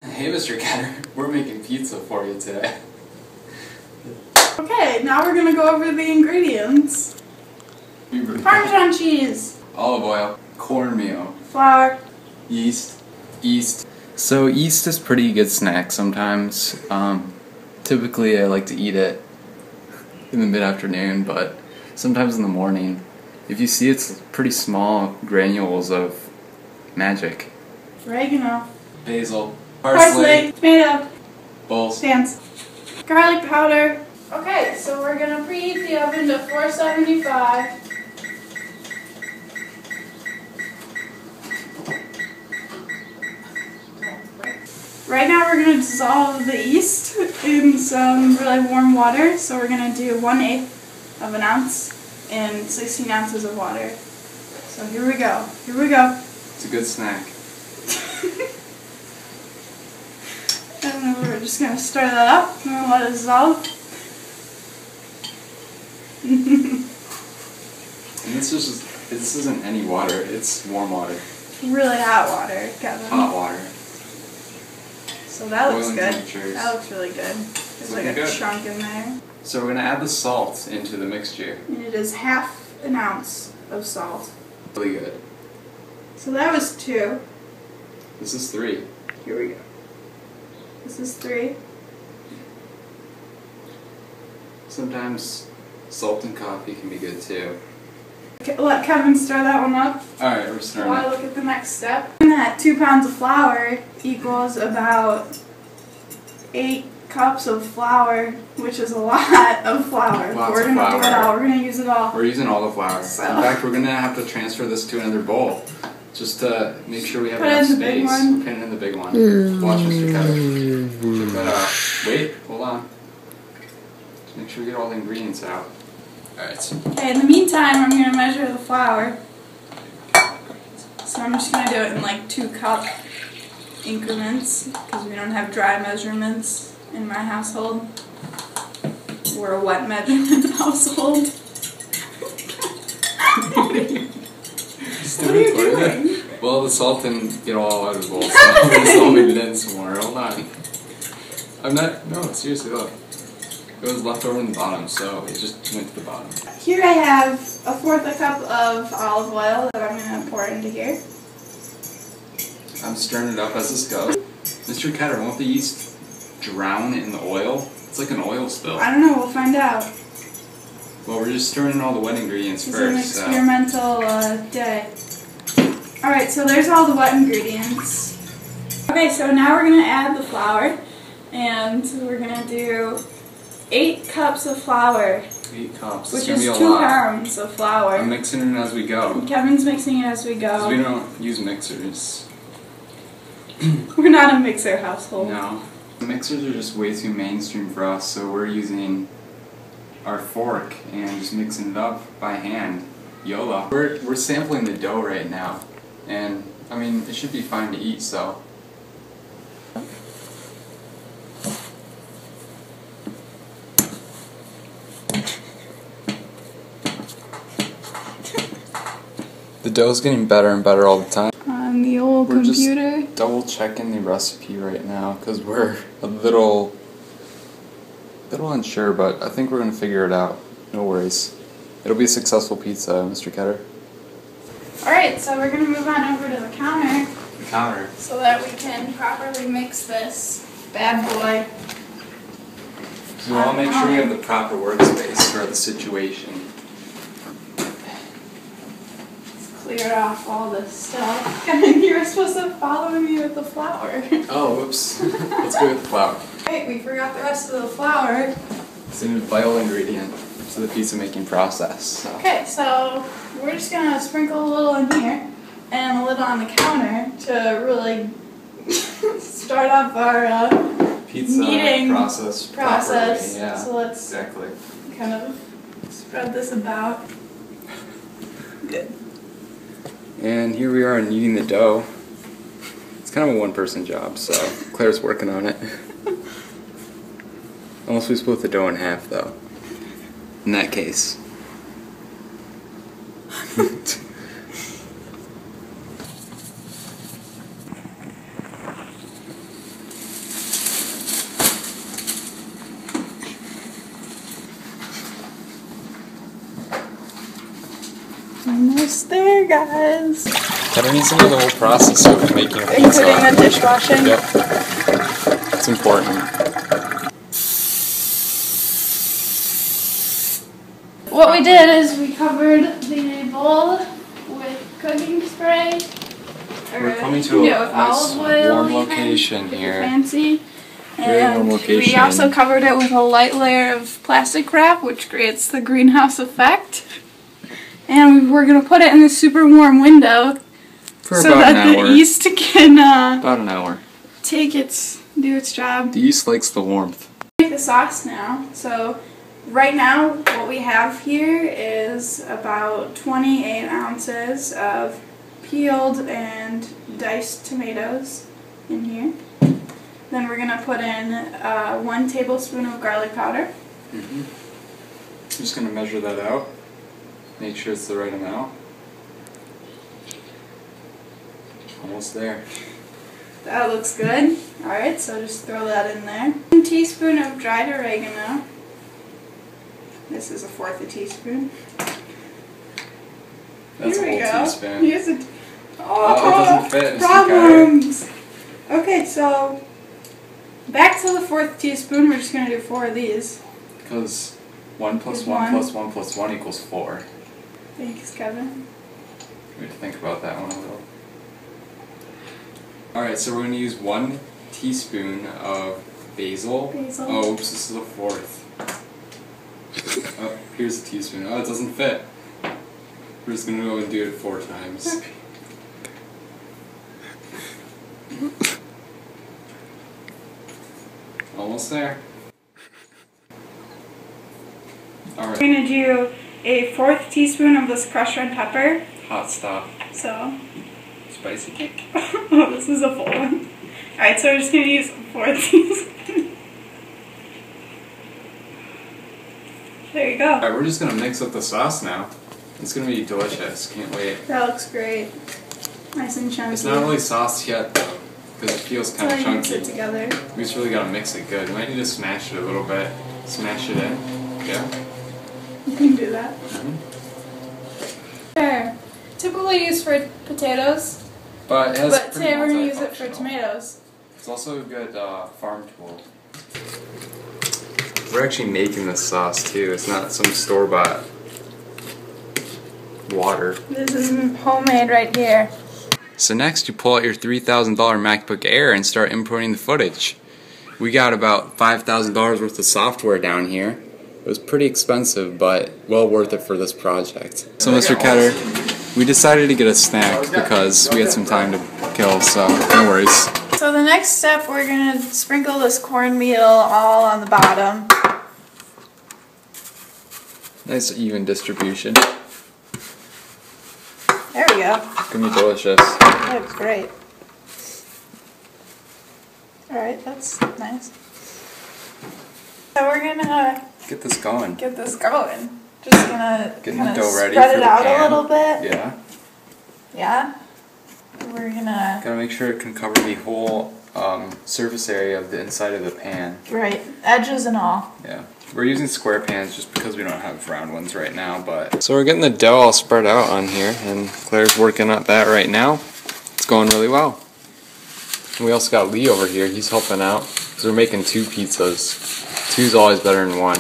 Hey, Mr. Ketter, we're making pizza for you today. Okay, now we're gonna go over the ingredients. Parmesan cheese, Olive oil, cornmeal, flour, yeast. So yeast is pretty good snack sometimes. Typically I like to eat it in the mid-afternoon, but sometimes in the morning. If you see, it's pretty small granules of magic. oregano, Basil, parsley, tomato, balls, dance, garlic powder. Okay, so we're gonna preheat the oven to 475. Right now we're going to dissolve the yeast in some really warm water. So we're going to do 1/8 of an ounce in 16 ounces of water. So here we go. Here we go. It's a good snack. And then we're just going to stir that up and let it dissolve. And this isn't any water, it's warm water. Really hot water, Kevin. Hot water. So that looks Boiling good. temperatures. That looks really good. There's like a good. chunk in there. So we're going to add the salt into the mixture. And it is 1/2 ounce of salt. Really good. So that was 2. This is 3. Here we go. This is 3. Sometimes salt and coffee can be good too. Okay, let Kevin stir that one up. Alright, we're starting. While I look at the next step. And that 2 pounds of flour equals about 8 cups of flour, which is a lot of flour. Lots we're of gonna do it flour. all. We're gonna use it all. We're using all the flour. So. In fact, we're going to have to transfer this to another bowl. Just to make sure we have Put it enough in the big space. one. We're putting it in the big one. Watch, Mr. Ketter. Check that out. Wait, hold on. Just make sure we get all the ingredients out. Alright. Okay, in the meantime, I'm gonna measure the flour. So I'm just gonna do it in like 2 cup increments because we don't have dry measurements in my household. We're a wet measurement household. What are you doing? Well, the salt didn't get all out of the bowl, so I'm going to dissolve it in some more. Hold on. No, seriously, look. It was left over in the bottom, so it just went to the bottom. Here I have 1/4 cup of olive oil that I'm going to pour into here. I'm stirring it up as this goes. Mr. Ketter, won't the yeast drown in the oil? It's like an oil spill. I don't know, we'll find out. Well, we're just stirring in all the wet ingredients It's first. an experimental day. Alright, so there's all the wet ingredients. Okay, so now we're going to add the flour. And we're going to do 8 cups of flour. 8 cups. Which It's going to is be a 2 lot. pounds of flour. I'm mixing it as we go. Kevin's mixing it as we Because go. we don't use mixers. We're not a mixer household. No. The mixers are just way too mainstream for us, so we're using our fork and just mixing it up by hand. YOLO. We're sampling the dough right now, and I mean it should be fine to eat, so. The dough's getting better and better all the time. On the old We're computer. just double checking the recipe right now because we're a little unsure, but I think we're gonna figure it out. No worries. It'll be a successful pizza, Mr. Ketter. Alright, so we're going to move on over to the counter The counter. so that we can properly mix this bad boy. So we want to make sure we have the proper workspace for the situation. Clear off all this stuff. And you were supposed to follow me with the flour. Oh, whoops. Let's go with the flour. Wait, we forgot the rest of the flour. It's a vital ingredient to the pizza making process. So. Okay, so we're just gonna sprinkle a little in here and a little on the counter to really start up our Pizza kneading process. Properly. Yeah. So let's Exactly. kind of spread this about. Good. And here we are kneading the dough. It's kind of a one-person job, so Claire's working on it. Unless we split the dough in half, though. In that case. Almost there, guys. Ketter needs to know the whole process of making a pizza. Including the dishwashing? Yep. It's important. What we did is we covered the bowl with cooking spray. We're coming to a nice warm location here. Fancy. Very warm And location. we also covered it with a light layer of plastic wrap, which creates the greenhouse effect. And we're going to put it in the super warm window For so about that an hour. the yeast can About an hour. do its job. The yeast likes the warmth. Make the sauce now. So right now what we have here is about 28 ounces of peeled and diced tomatoes in here. Then we're going to put in 1 tablespoon of garlic powder. I'm just going to measure that out. Make sure it's the right amount. Almost there. That looks good. Alright, so just throw that in there. 1 teaspoon of dried oregano. This is 1/4 teaspoon. That's Here a we whole go. teaspoon. Here's a it doesn't fit, Mr. problems. Okay, so back to the 4th teaspoon. We're just going to do 4 of these. Because 1 plus 1 1 plus 1 plus 1 equals 4. Thanks, Kevin. We have to think about that one a little. Alright, so we're going to use 1 teaspoon of basil. Oh, oops, this is a 4th. Oh, here's a teaspoon. Oh, it doesn't fit. We're just going to go and do it 4 times. Almost there. Alright. We're going to do a 4th teaspoon of this crushed red pepper. Hot stuff. So, Spicy cake. oh, this is a full one. Alright, so we're just going to use 1/4 teaspoon. There you go. Alright, we're just going to mix up the sauce now. It's going to be delicious. Can't wait. That looks great. Nice and chunky. It's not really sauced yet though, because it feels kind of So you mix chunky. it together. We just really gotta mix it good. We might need to smash it a little bit. Smash it in. Yeah. You can do that. Sure. Typically used for potatoes, But it has but pretty today we're going to use it for multifunctional. tomatoes. It's also a good farm tool. We're actually making this sauce too. It's not some store-bought water. This is homemade right here. So next you pull out your $3,000 MacBook Air and start importing the footage. We got about $5,000 worth of software down here. It was pretty expensive, but well worth it for this project. So Mr. Ketter, we decided to get a snack because we had some time to kill, so no worries. So the next step, we're going to sprinkle this cornmeal all on the bottom. Nice even distribution. There we go. It's gonna be delicious. That looks great. Alright, that's nice. So we're gonna Get this going. get this going. Just gonna Getting kind the of dough ready spread for it the out pan. a little bit. Yeah. Yeah. We're gonna, Gotta make sure it can cover the whole surface area of the inside of the pan. right, edges and all. Yeah. We're using square pans just because we don't have round ones right now, but... So we're getting the dough all spread out on here, and Claire's working on that right now. It's going really well. And we also got Lee over here. He's helping out, because we're making 2 pizzas. 2's always better than 1.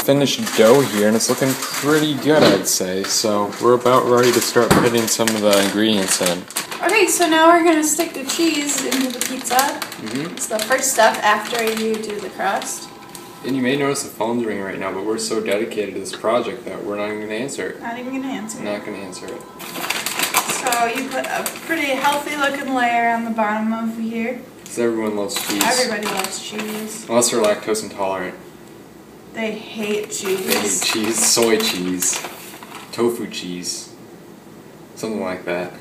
Finished dough here, and it's looking pretty good, I'd say. So we're about ready to start putting some of the ingredients in. Okay, so now we're gonna stick the cheese into the pizza. It's the first step after you do the crust. And you may notice the phone's ringing right now, but we're so dedicated to this project that we're not even going to answer it. Not even gonna answer it. Not going to answer it. So you put a pretty healthy looking layer on the bottom of here. Because everyone loves cheese. Everybody loves cheese. Unless they're lactose intolerant. They hate cheese. They hate cheese, soy cheese, tofu cheese, something like that.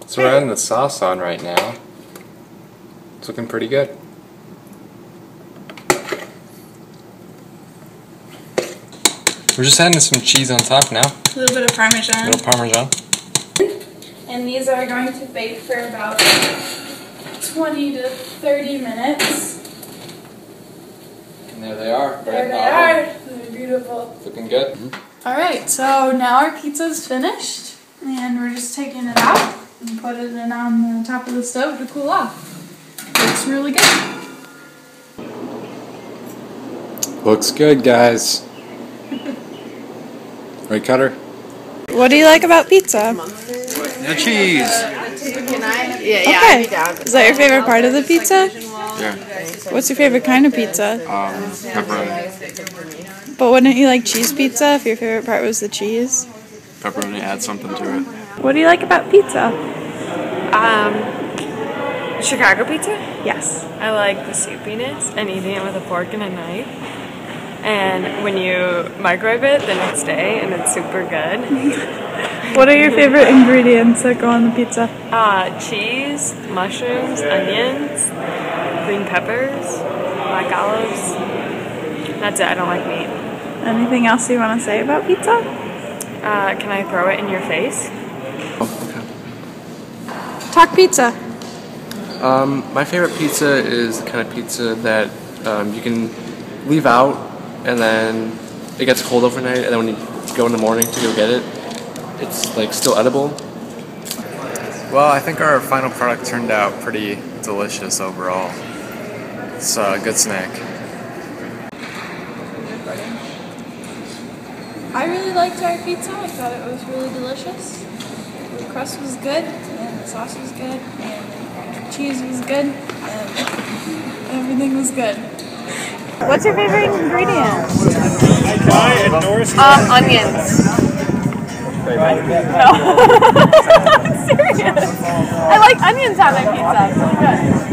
So we're adding the sauce on right now. It's looking pretty good. We're just adding some cheese on top now. A little bit of Parmesan. A little Parmesan. And these are going to bake for about 20 to 30 minutes. And There they are. There they are. They're beautiful. Looking good. Alright, so now our pizza's finished, and we're just taking it out and put it in on the top of the stove to cool off. Looks really good. Looks good, guys. Right, Ketter? What do you like about pizza? The cheese. Okay. Is that your favorite part of the pizza? Yeah. What's your favorite kind of pizza? Pepperoni. But wouldn't you like cheese pizza if your favorite part was the cheese? Pepperoni adds something to it. What do you like about pizza? Chicago pizza? Yes. I like the soupiness and eating it with a fork and a knife. And when you microwave it the next day, and it's super good. What are your favorite ingredients that go on the pizza? Cheese, mushrooms, onions, green peppers, black olives. That's it. I don't like meat. Anything else you want to say about pizza? Can I throw it in your face? Talk pizza. My favorite pizza is the kind of pizza that you can leave out and then it gets cold overnight, and then when you go in the morning to go get it, it's like still edible. Well, I think our final product turned out pretty delicious overall. It's a good snack. I really liked our pizza. I thought it was really delicious. The crust was good, and the sauce was good, and the cheese was good, and everything was good. What's your favorite ingredient? Onions. No. I'm serious. I like onions on my pizza. It's really good.